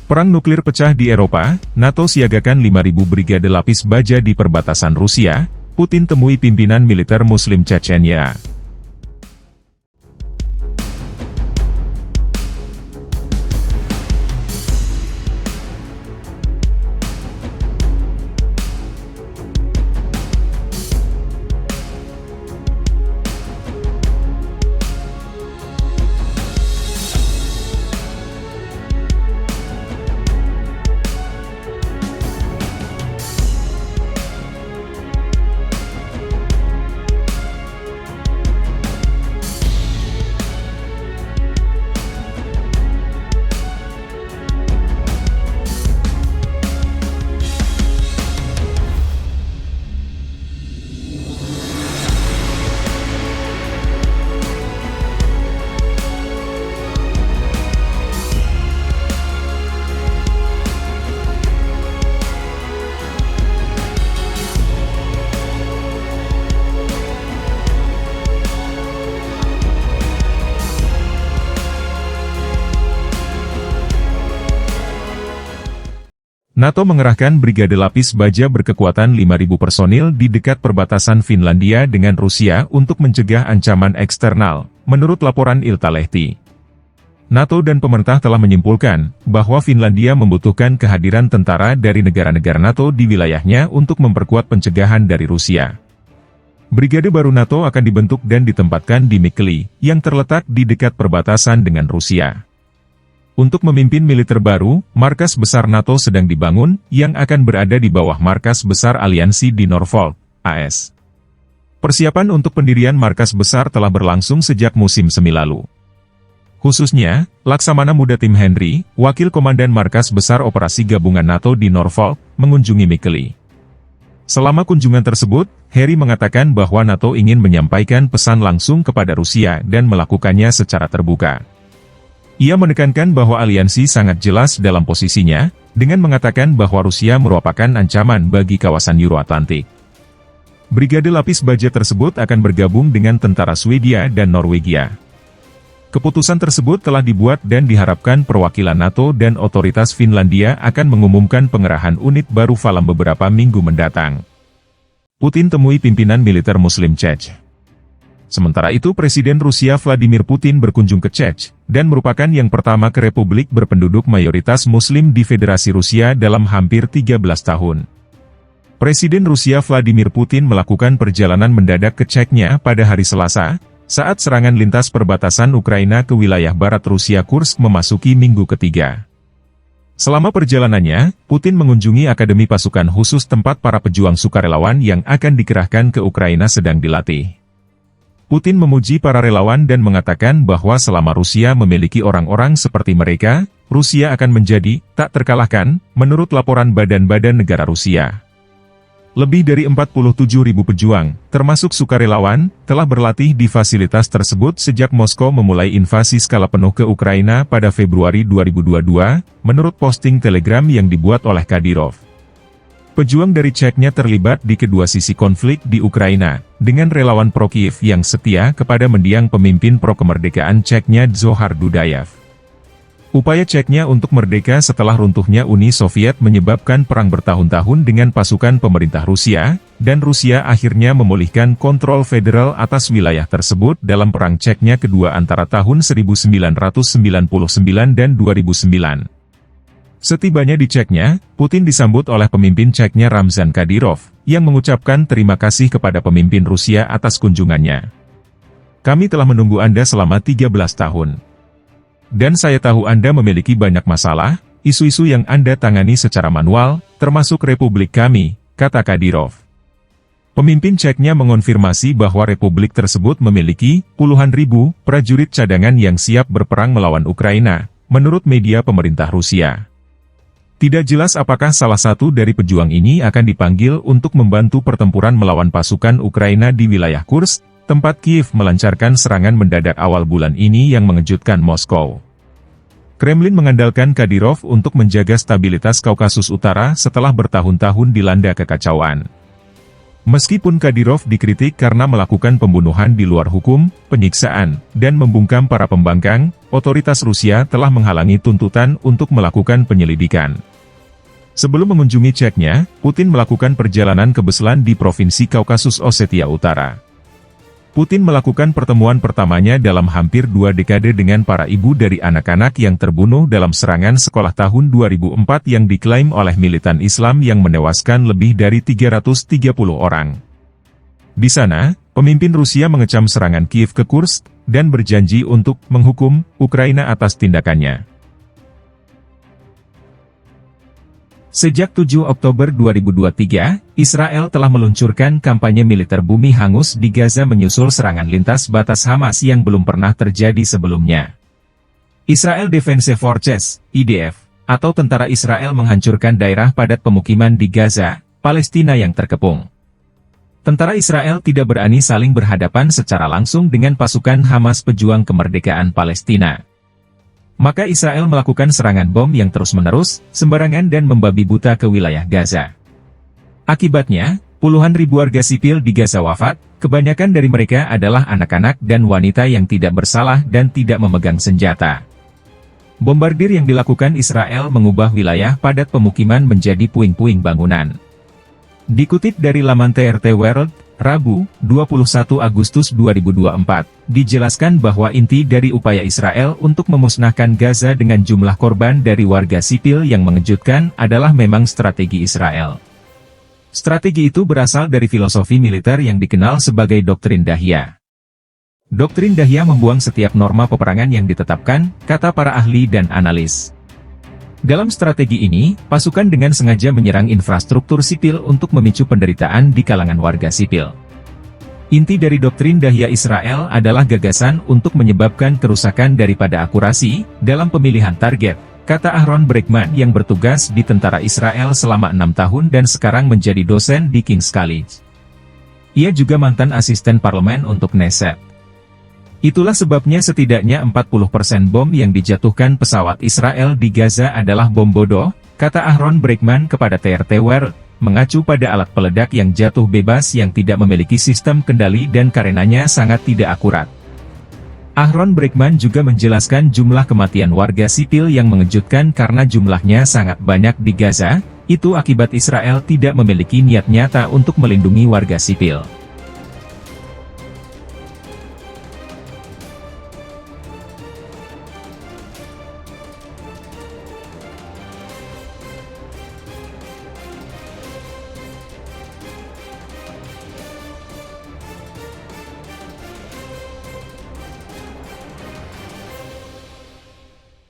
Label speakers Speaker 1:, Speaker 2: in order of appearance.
Speaker 1: Perang nuklir pecah di Eropa, NATO siagakan 5.000 brigade lapis baja di perbatasan Rusia, Putin temui pimpinan militer Muslim Chechnya. NATO mengerahkan brigade lapis baja berkekuatan 5.000 personil di dekat perbatasan Finlandia dengan Rusia untuk mencegah ancaman eksternal, menurut laporan Iltalehti. NATO dan pemerintah telah menyimpulkan bahwa Finlandia membutuhkan kehadiran tentara dari negara-negara NATO di wilayahnya untuk memperkuat pencegahan dari Rusia. Brigade baru NATO akan dibentuk dan ditempatkan di Mikkeli, yang terletak di dekat perbatasan dengan Rusia. Untuk memimpin militer baru, markas besar NATO sedang dibangun, yang akan berada di bawah markas besar aliansi di Norfolk, AS. Persiapan untuk pendirian markas besar telah berlangsung sejak musim semi lalu. Khususnya, Laksamana Muda Tim Henry, wakil komandan markas besar operasi gabungan NATO di Norfolk, mengunjungi Mikkeli. Selama kunjungan tersebut, Henry mengatakan bahwa NATO ingin menyampaikan pesan langsung kepada Rusia dan melakukannya secara terbuka. Ia menekankan bahwa aliansi sangat jelas dalam posisinya, dengan mengatakan bahwa Rusia merupakan ancaman bagi kawasan Euro-Atlantik. Brigade lapis baja tersebut akan bergabung dengan tentara Swedia dan Norwegia. Keputusan tersebut telah dibuat dan diharapkan perwakilan NATO dan otoritas Finlandia akan mengumumkan pengerahan unit baru dalam beberapa minggu mendatang. Putin temui pimpinan militer Muslim Czech. Sementara itu Presiden Rusia Vladimir Putin berkunjung ke Czech, dan merupakan yang pertama ke republik berpenduduk mayoritas Muslim di Federasi Rusia dalam hampir 13 tahun. Presiden Rusia Vladimir Putin melakukan perjalanan mendadak ke Czechnya pada hari Selasa, saat serangan lintas perbatasan Ukraina ke wilayah barat Rusia Kursk memasuki minggu ketiga. Selama perjalanannya, Putin mengunjungi Akademi Pasukan Khusus tempat para pejuang sukarelawan yang akan dikerahkan ke Ukraina sedang dilatih. Putin memuji para relawan dan mengatakan bahwa selama Rusia memiliki orang-orang seperti mereka, Rusia akan menjadi tak terkalahkan, menurut laporan badan-badan negara Rusia. Lebih dari 47.000 pejuang, termasuk sukarelawan, telah berlatih di fasilitas tersebut sejak Moskow memulai invasi skala penuh ke Ukraina pada Februari 2022, menurut posting Telegram yang dibuat oleh Kadyrov. Pejuang dari Czechnya terlibat di kedua sisi konflik di Ukraina, dengan relawan pro-Kiev yang setia kepada mendiang pemimpin pro-kemerdekaan Czechnya Dzohar Dudayev. Upaya Czechnya untuk merdeka setelah runtuhnya Uni Soviet menyebabkan perang bertahun-tahun dengan pasukan pemerintah Rusia, dan Rusia akhirnya memulihkan kontrol federal atas wilayah tersebut dalam Perang Czechnya kedua antara tahun 1999 dan 2009. Setibanya di Czechnya, Putin disambut oleh pemimpin Czechnya Ramzan Kadyrov, yang mengucapkan terima kasih kepada pemimpin Rusia atas kunjungannya. Kami telah menunggu Anda selama 13 tahun. Dan saya tahu Anda memiliki banyak masalah, isu-isu yang Anda tangani secara manual, termasuk Republik kami, kata Kadyrov. Pemimpin Czechnya mengonfirmasi bahwa Republik tersebut memiliki puluhan ribu prajurit cadangan yang siap berperang melawan Ukraina, menurut media pemerintah Rusia. Tidak jelas apakah salah satu dari pejuang ini akan dipanggil untuk membantu pertempuran melawan pasukan Ukraina di wilayah Kursk, tempat Kiev melancarkan serangan mendadak awal bulan ini yang mengejutkan Moskow. Kremlin mengandalkan Kadyrov untuk menjaga stabilitas Kaukasus Utara setelah bertahun-tahun dilanda kekacauan. Meskipun Kadyrov dikritik karena melakukan pembunuhan di luar hukum, penyiksaan, dan membungkam para pembangkang, otoritas Rusia telah menghalangi tuntutan untuk melakukan penyelidikan. Sebelum mengunjungi Chechnya, Putin melakukan perjalanan ke Beslan di Provinsi Kaukasus Osetia Utara. Putin melakukan pertemuan pertamanya dalam hampir 2 dekade dengan para ibu dari anak-anak yang terbunuh dalam serangan sekolah tahun 2004 yang diklaim oleh militan Islam yang menewaskan lebih dari 330 orang. Di sana, pemimpin Rusia mengecam serangan Kiev ke Kursk, dan berjanji untuk menghukum Ukraina atas tindakannya. Sejak 7 Oktober 2023, Israel telah meluncurkan kampanye militer bumi hangus di Gaza menyusul serangan lintas batas Hamas yang belum pernah terjadi sebelumnya. Israel Defense Forces, IDF, atau tentara Israel menghancurkan daerah padat pemukiman di Gaza, Palestina yang terkepung. Tentara Israel tidak berani saling berhadapan secara langsung dengan pasukan Hamas pejuang kemerdekaan Palestina. Maka Israel melakukan serangan bom yang terus-menerus, sembarangan dan membabi buta ke wilayah Gaza. Akibatnya, puluhan ribu warga sipil di Gaza wafat, kebanyakan dari mereka adalah anak-anak dan wanita yang tidak bersalah dan tidak memegang senjata. Bombardir yang dilakukan Israel mengubah wilayah padat pemukiman menjadi puing-puing bangunan. Dikutip dari laman TRT World, Rabu, 21 Agustus 2024, dijelaskan bahwa inti dari upaya Israel untuk memusnahkan Gaza dengan jumlah korban dari warga sipil yang mengejutkan adalah memang strategi Israel. Strategi itu berasal dari filosofi militer yang dikenal sebagai doktrin Dahya. Doktrin Dahya membuang setiap norma peperangan yang ditetapkan, kata para ahli dan analis. Dalam strategi ini, pasukan dengan sengaja menyerang infrastruktur sipil untuk memicu penderitaan di kalangan warga sipil. Inti dari doktrin Dahya Israel adalah gagasan untuk menyebabkan kerusakan daripada akurasi dalam pemilihan target, kata Aharon Bregman yang bertugas di tentara Israel selama 6 tahun dan sekarang menjadi dosen di King's College. Ia juga mantan asisten parlemen untuk Knesset. Itulah sebabnya setidaknya 40% bom yang dijatuhkan pesawat Israel di Gaza adalah bom bodoh, kata Aharon Bregman kepada TRT World, mengacu pada alat peledak yang jatuh bebas yang tidak memiliki sistem kendali dan karenanya sangat tidak akurat. Aharon Bregman juga menjelaskan jumlah kematian warga sipil yang mengejutkan karena jumlahnya sangat banyak di Gaza, itu akibat Israel tidak memiliki niat nyata untuk melindungi warga sipil.